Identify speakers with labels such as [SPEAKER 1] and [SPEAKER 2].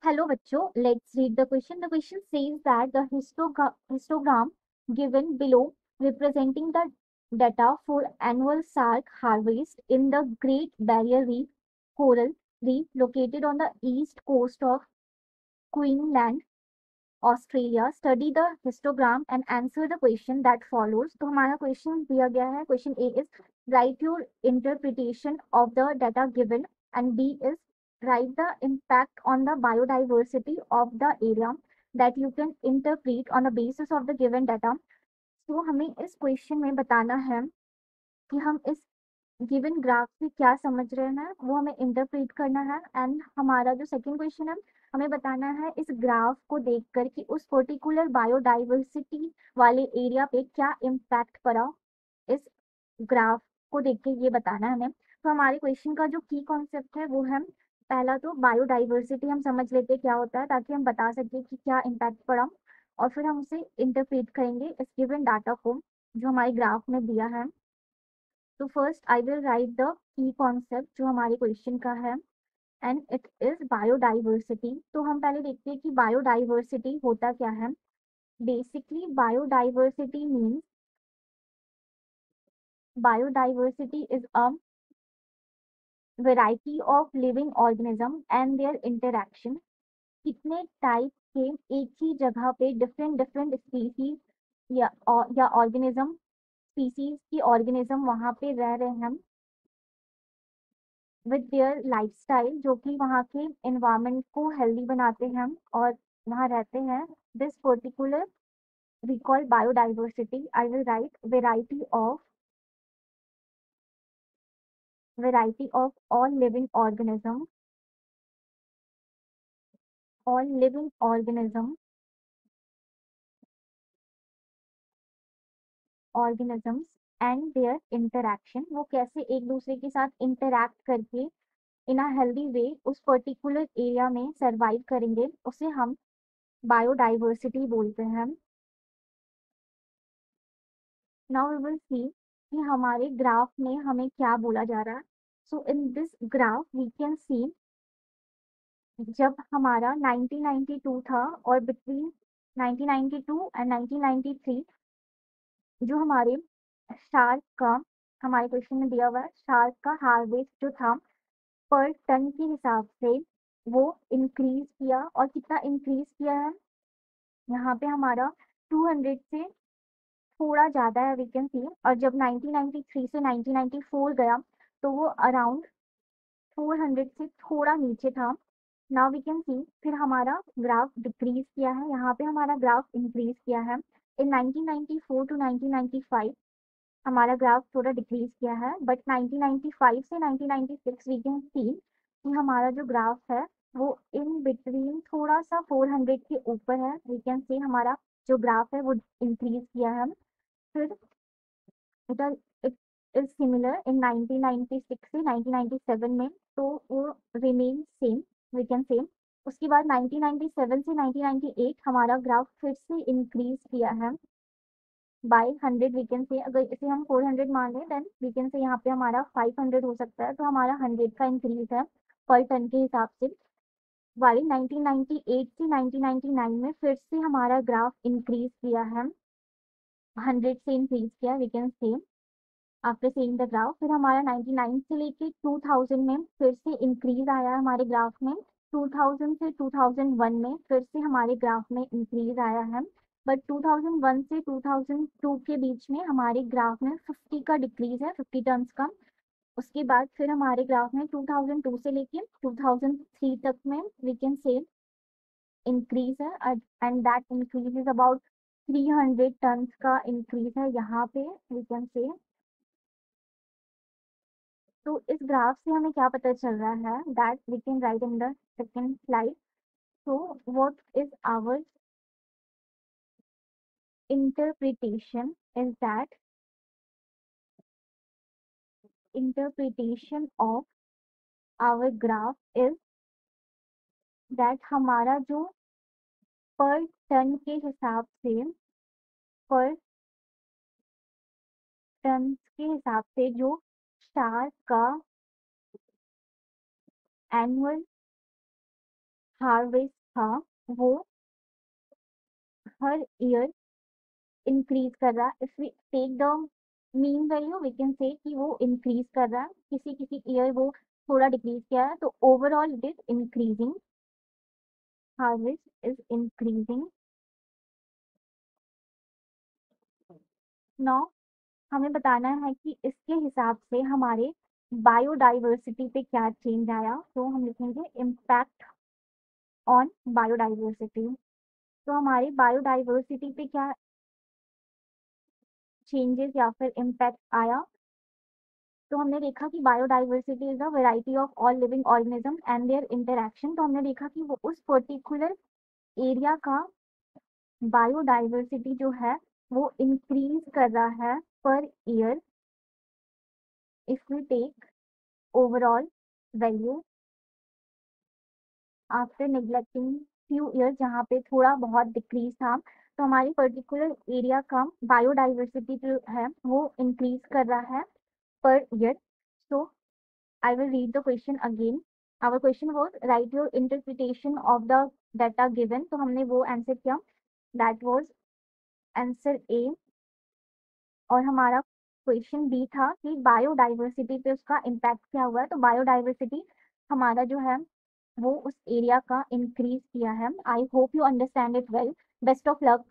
[SPEAKER 1] Hello, bachcho. Let's read the question. The question says that the histogram given below representing the data for annual shark harvest in the Great Barrier Reef coral reef located on the east coast of Queensland, Australia study the histogram and answer the question that follows. तो हमारा question दिया गया है। Question A is write your interpretation of the data given and B is write the impact on the biodiversity of the area that you can interpret on the basis of the given data. तो हमें इस question में बताना है कि हम इस given graph से क्या समझ रहे हैं, वो हमें इंटरप्रेट करना है। एंड हमारा जो सेकंड क्वेश्चन है, हमें बताना है इस ग्राफ को देखकर कि उस पर्टिकुलर बायोडाइवर्सिटी वाले एरिया पे क्या इम्पैक्ट पड़ा। इस ग्राफ को देख के ये बताना है हमें। तो हमारे क्वेश्चन का जो की कॉन्सेप्ट है वो है, पहला तो बायोडाइवर्सिटी हम समझ लेते हैं क्या होता है, ताकि हम बता सके कि क्या इम्पैक्ट पड़ा, और फिर हम उसे इंटरप्रेट करेंगे इस गिवन डाटा को जो हमारे ग्राफ में दिया है। तो first I will right the key concept जो हमारे क्वेश्चन का है, एंड इट इज बायोडाइवर्सिटी। तो हम पहले देखते हैं कि बायोडाइवर्सिटी होता क्या है। Basically biodiversity means biodiversity is a variety of living organism and their interaction. कितने टाइप के एक ही जगह पे डिफरेंट डिफरेंट स्पीसीज या ऑर्गेनिज्म स्पीसीज की ऑर्गेनिज्म वहां पे रह रहे हैं विद देयर लाइफस्टाइल, जो कि वहाँ के एनवायरनमेंट को हेल्दी बनाते हैं और वहाँ रहते हैं। This particular we call biodiversity. I will write variety of all living organisms and their interaction. वो कैसे एक दूसरे के साथ इंटरैक्ट करके इन अ हेल्दी वे उस पर्टिकुलर एरिया में सरवाइव करेंगे, उसे हम बायोडाइवर्सिटी बोलते हैं। नाउ वी विल सी कि हमारे ग्राफ में हमें क्या बोला जा रहा है। So in this graph we can see, जब हमारा 1992 था और बिटवीन 1992 एंड 1993 जो हमारे शार्क का, हमारे क्वेश्चन में दिया हुआ है शार्क का हार्वेस्ट जो था पर टन के हिसाब से वो इंक्रीज किया। और कितना इंक्रीज किया है, यहाँ पे हमारा 200 से थोड़ा ज़्यादा है वी कैन सी। और जब 1993 से 1994 गया तो वो अराउंड 400 से थोड़ा नीचे था। नाउ वी कैन सी फिर हमारा ग्राफ डिक्रीज किया है, यहाँ पे हमारा ग्राफ इंक्रीज किया है। इन 1994 टू 1995 हमारा ग्राफ थोड़ा डिक्रीज किया है, बट 1995 से 1996 वी कैन सी कि हमारा जो ग्राफ है वो इन बिटवीन थोड़ा सा 400 के ऊपर है। वी कैन सी हमारा जो ग्राफ है वो इंक्रीज किया है। फिर it it is similar in 1996 से 1997 में, तो वो remain same we can same. उसके बाद 1997 से 1998 हमारा ग्राफ फिर से इंक्रीज किया है बाय 100 वी कैन से। अगर इसे हम 400 मान लें देन वी कैन से यहाँ पे हमारा 500 हो सकता है। तो हमारा 100 का इंक्रीज है पर टन के हिसाब से। वाली 1998 से 1999 में फिर से हमारा ग्राफ इंक्रीज किया है, 100 से इंक्रीज किया we can say after seeing the graph. फिर हमारा 99 से लेके 2000 में फिर से इंक्रीज आया है हमारे ग्राफ में। 2000 से 2001 में फिर से हमारे ग्राफ में इंक्रीज आया है, बट 2001 से 2002 के बीच में हमारे ग्राफ में 50 का डिक्रीज है, 50 टर्म्स का। उसके बाद फिर हमारे ग्राफ में 2002 से लेके 2003 तक में वी कैन से इंक्रीज है, and that increase is about 300 tons का इंक्रीज है यहाँ पे वी कैन से। तो इस ग्राफ से हमें क्या पता चल रहा है, that we can write in the second slide. So what is our interpretation is that interpretation of our graph is that हमारा जो पर टन के हिसाब से, पर टन के हिसाब से जो स्टार का एनुअल हार्वेस्ट था वो हर ईयर इंक्रीज कर रहा है। If we take the mean value we can say कि वो इंक्रीज कर रहा है, किसी किसी ईयर वो थोड़ा डिक्रीज किया है, तो overall it is increasing, harvest is increasing. Now हमें बताना है कि इसके हिसाब से हमारे बायोडाइवर्सिटी पे क्या चेंज आया, तो हम लिखेंगे इम्पैक्ट ऑन बायोडाइवर्सिटी। तो हमारी बायोडाइवर्सिटी पे क्या चेंजेस या फिर इम्पैक्ट आया, तो हमने देखा कि biodiversity is a variety of all living organism and their interaction. तो हमने देखा कि वो उस पर्टिकुलर एरिया का बायोडाइवर्सिटी जो है वो इंक्रीज कर रहा है per year, if we take overall value after neglecting few years जहाँ पे थोड़ा बहुत डिक्रीज था, तो हमारी पर्टिकुलर एरिया का बायोडाइवर्सिटी जो है वो इंक्रीज कर रहा है per year. So I will read the question again. Our question was write your interpretation of the data given. तो हमने वो आंसर किया, that was आंसर A। और हमारा क्वेश्चन बी था कि बायोडाइवर्सिटी पे उसका इम्पैक्ट क्या हुआ है, तो बायोडाइवर्सिटी हमारा जो है वो उस एरिया का इंक्रीज किया है। I hope you understand it well. Best of luck